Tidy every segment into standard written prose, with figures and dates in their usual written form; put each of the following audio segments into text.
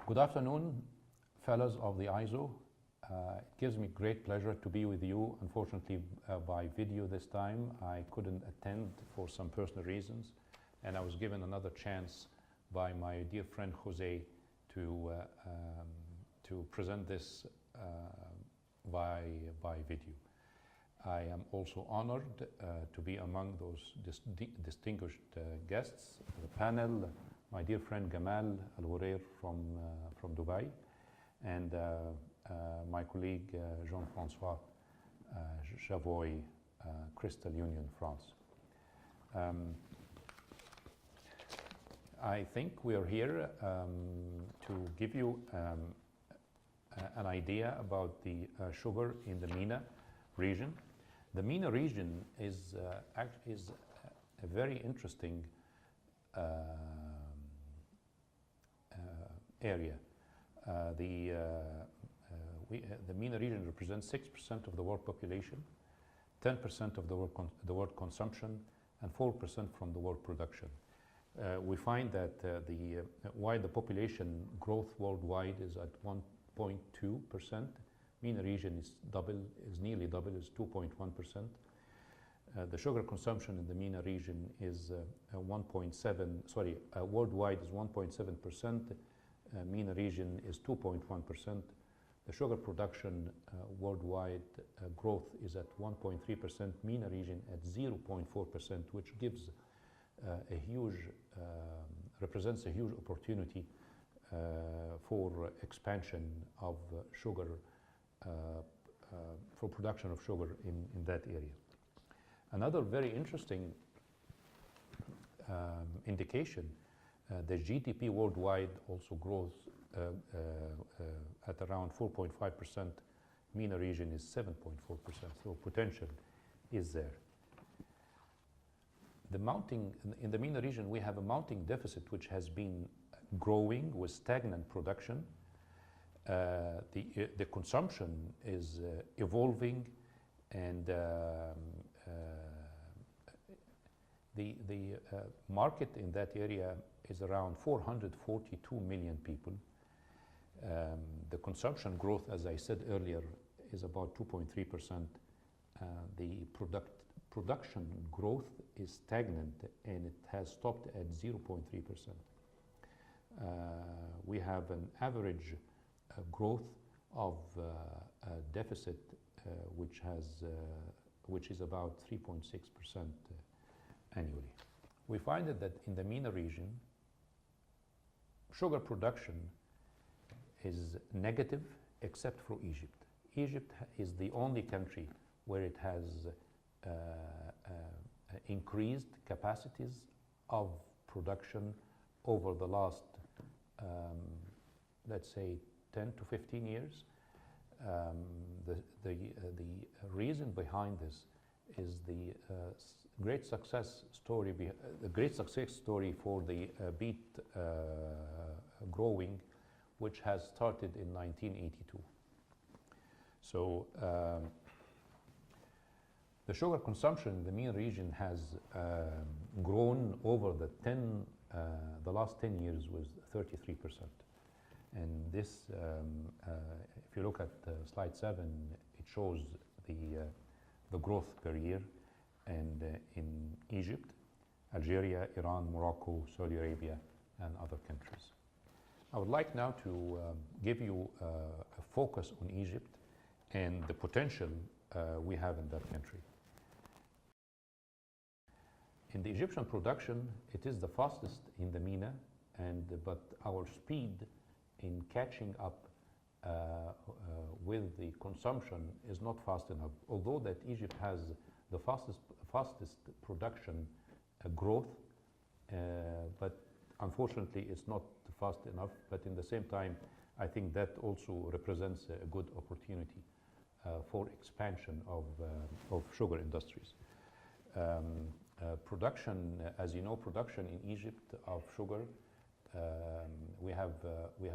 Good afternoon, fellows of the ISO. It gives me great pleasure to be with you. Unfortunately, by video this time, I couldn't attend for some personal reasons, and I was given another chance by my dear friend Jose to present this by video. I am also honored to be among those distinguished guests, the panel, my dear friend Gamal Al-Ghurair from Dubai, and my colleague Jean-François Chavoy, Crystal Union, France. I think we are here to give you an idea about the sugar in the MENA region. The MENA region is a very interesting area. The MENA region represents 6% of the world population, 10% of the world consumption, and 4% from the world production. We find that while the population growth worldwide is at 1.2%, MENA region is nearly double, is 2.1%. The sugar consumption in the MENA region is worldwide is 1.7%. MENA region is 2.1%. The sugar production worldwide growth is at 1.3%. MENA region at 0.4%, which gives represents a huge opportunity for expansion of sugar, for production of sugar in that area. Another very interesting indication, the GDP worldwide also grows at around 4.5%. MENA region is 7.4%, so potential is there. In the MENA region, we have a mounting deficit which has been growing with stagnant production. The consumption is evolving, and the market in that area is around 442 million people. The consumption growth, as I said earlier, is about 2.3%. The production growth is stagnant, and it has stopped at 0.3%. We have an average growth of a deficit which is about 3.6% annually. We find that in the MENA region, sugar production is negative except for Egypt. Egypt is the only country where it has increased capacities of production over the last, let's say, 10 to 15 years. The reason behind this is the great success story for the beet growing, which has started in 1982. So the sugar consumption in the MENA region has grown over the last 10 years with 33%. And this, if you look at slide 7, it shows the growth per year, and in Egypt, Algeria, Iran, Morocco, Saudi Arabia, and other countries. I would like now to give you a focus on Egypt and the potential we have in that country. In the Egyptian production, it is the fastest in the MENA, but our speed in catching up with the consumption is not fast enough. Although that Egypt has the fastest production growth, but unfortunately it's not fast enough. But in the same time, I think that also represents a good opportunity for expansion of sugar industries. Production, as you know, production in Egypt of sugar, we have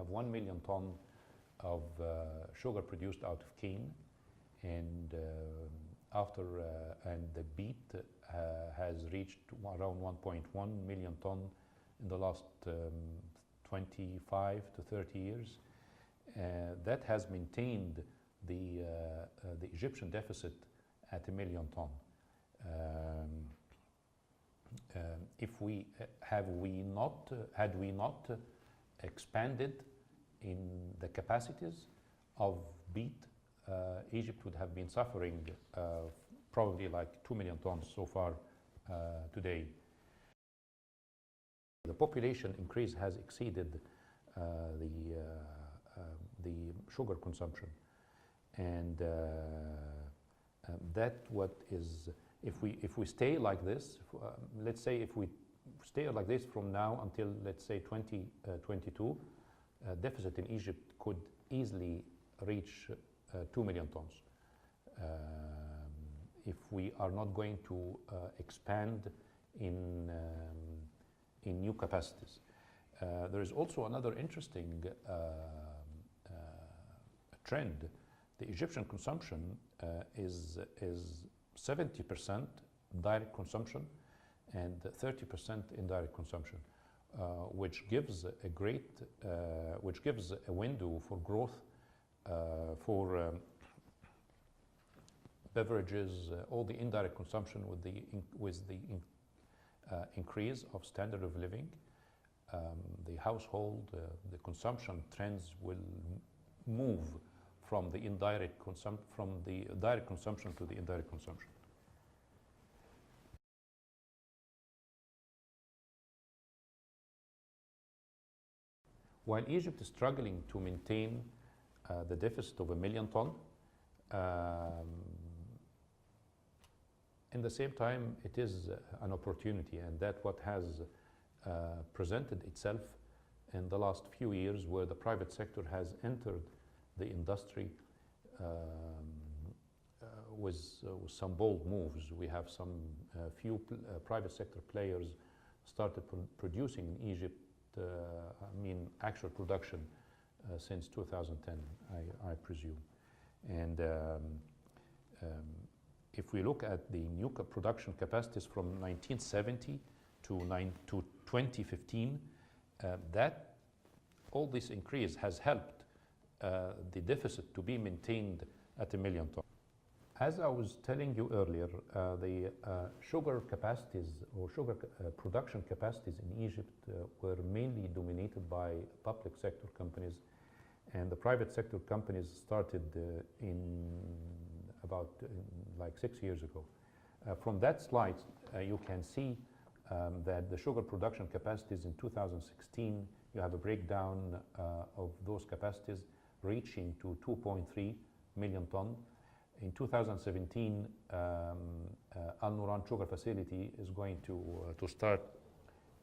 1 million ton of sugar produced out of cane, and the beet has reached around 1.1 million ton in the last 25 to 30 years. That has maintained the Egyptian deficit at 1 million ton. If we had we not expanded in the capacities of beet, Egypt would have been suffering probably like 2 million tons so far today. The population increase has exceeded the sugar consumption, and that what is, if we stay like this, let's say if we stay like this from now until let's say 2022, deficit in Egypt could easily reach 2 million tons if we are not going to expand in new capacities. There is also another interesting trend. The Egyptian consumption is 70% direct consumption and 30% indirect consumption, which gives a window for growth for beverages, all the indirect consumption with the increase of standard of living. The household, the consumption trends will move from the direct consumption to the indirect consumption. While Egypt is struggling to maintain the deficit of 1 million ton, in the same time, it is an opportunity, and that what has presented itself in the last few years, where the private sector has entered the industry with some bold moves. We have some few private sector players started producing in Egypt, actual production since 2010, I presume. And if we look at the new production capacities from 1970 to 2015, that all this increase has helped the deficit to be maintained at 1 million tons. As I was telling you earlier, the sugar capacities or sugar production capacities in Egypt were mainly dominated by public sector companies, and the private sector companies started like 6 years ago. From that slide, you can see that the sugar production capacities in 2016, you have a breakdown of those capacities reaching to 2.3 million ton. In 2017, Al Nuran sugar facility is going to start,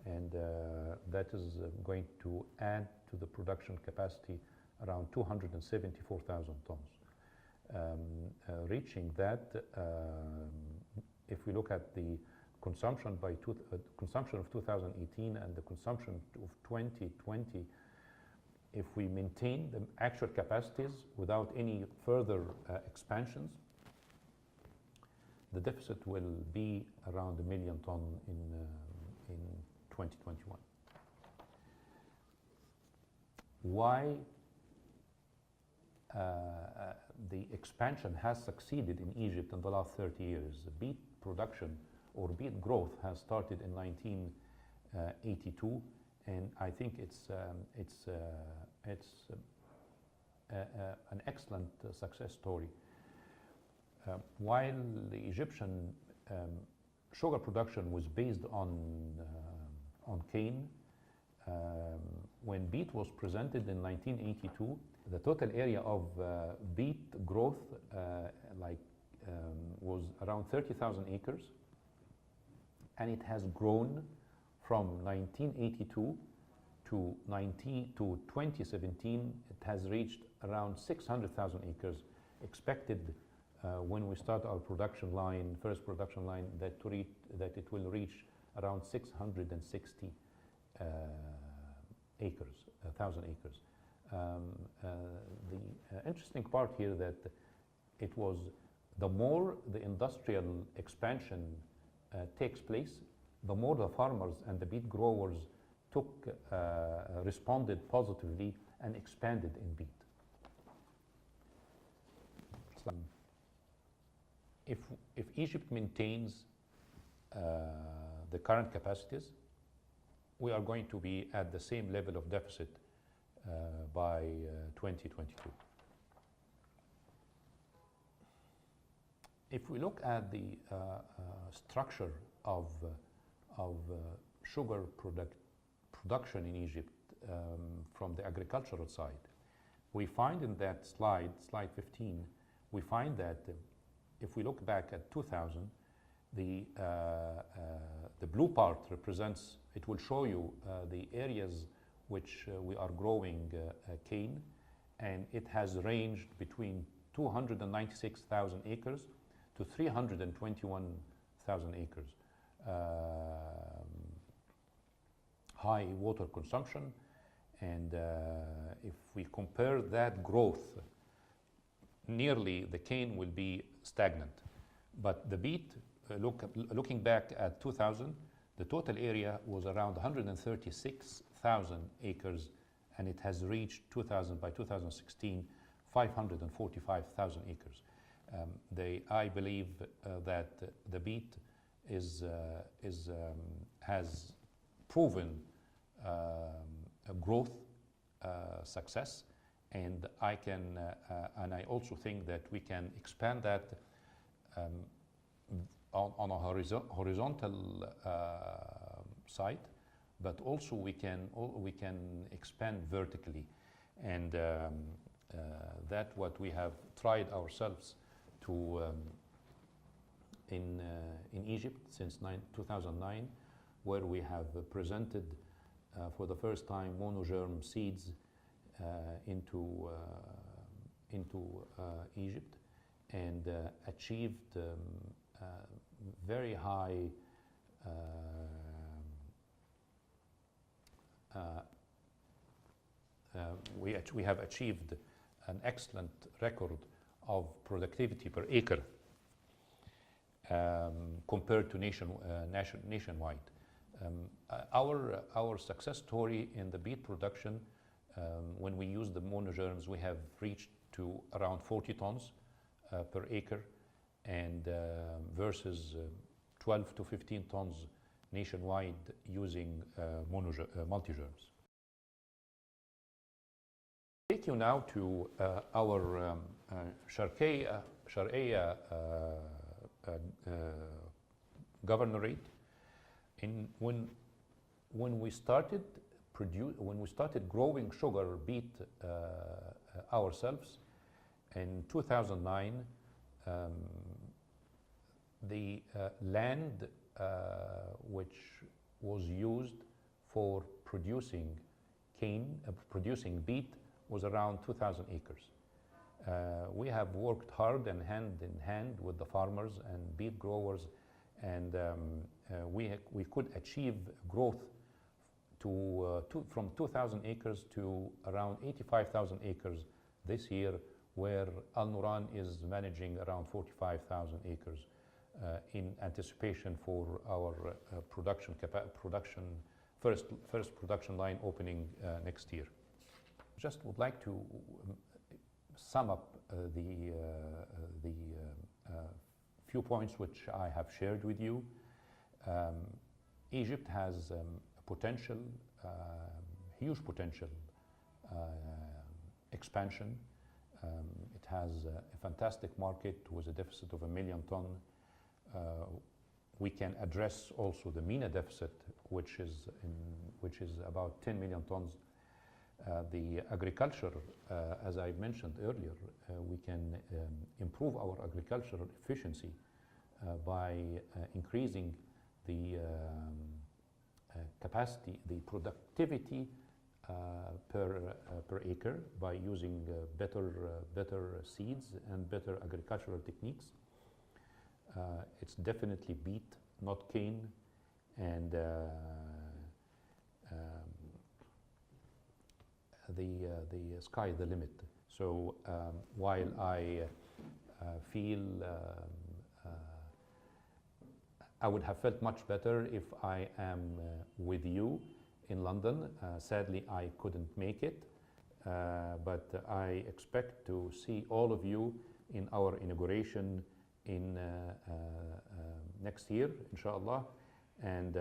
and that is going to add to the production capacity around 274,000 tons. Reaching that, if we look at the consumption consumption of 2018 and the consumption of 2020, if we maintain the actual capacities without any further expansions, the deficit will be around 1 million ton in 2021. Why the expansion has succeeded in Egypt in the last 30 years? Beet production or beet growth has started in 1982, and I think it's an excellent success story. While the Egyptian sugar production was based on cane, when beet was presented in 1982, the total area of beet growth was around 30,000 acres, and it has grown from 1982 to 2017. It has reached around 600,000 acres. Expected when we start our production line, first production line, that it will reach around 660 thousand acres. The interesting part here that it was the more the industrial expansion takes place, the more the farmers and the beet growers responded positively and expanded in beet. If Egypt maintains the current capacities, we are going to be at the same level of deficit by 2022. If we look at the structure of sugar production in Egypt from the agricultural side, we find in that slide 15, we find that if we look back at 2000, the blue part represents, it will show you the areas which we are growing cane, and it has ranged between 296,000 acres to 321,000 acres. High water consumption, and if we compare that growth, nearly the cane will be stagnant. But the beet, looking back at 2000, the total area was around 136,000 acres, and it has reached by 2016, 545,000 acres. I believe that the beet has proven a growth success, and I also think that we can expand that on a horizontal side, but also we can expand vertically, and that what we have tried ourselves to in Egypt since 2009, where we have presented for the first time monogerm seeds into Egypt, and achieved very high we have achieved an excellent record of productivity per acre compared to nationwide. Our success story in the beet production, when we use the monogerms, we have reached to around 40 tons per acre, and versus 12 to 15 tons nationwide using multigerms. Take you now to our Sharqiya governorate. When we started growing sugar beet ourselves in 2009, the land which was used for producing cane, producing beet, was around 2,000 acres. We have worked hard and hand in hand with the farmers and beet growers, and we could achieve growth from 2,000 acres to around 85,000 acres this year, where Al Nuran is managing around 45,000 acres in anticipation for our first production line opening next year. Just would like to sum up the few points which I have shared with you. Egypt has potential, huge potential expansion. It has a fantastic market with a deficit of 1 million ton. We can address also the MENA deficit, which is about 10 million tons. The agriculture, as I mentioned earlier, we can improve our agricultural efficiency by increasing the capacity, the productivity per acre by using better seeds and better agricultural techniques. It's definitely beet, not cane, and the sky is the limit. So while I feel I would have felt much better if I am with you in London. Sadly, I couldn't make it, but I expect to see all of you in our inauguration in next year, inshallah. And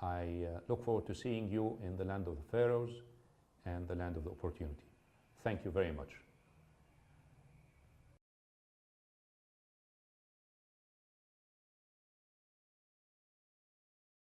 I look forward to seeing you in the land of the pharaohs and the land of the opportunity. Thank you very much.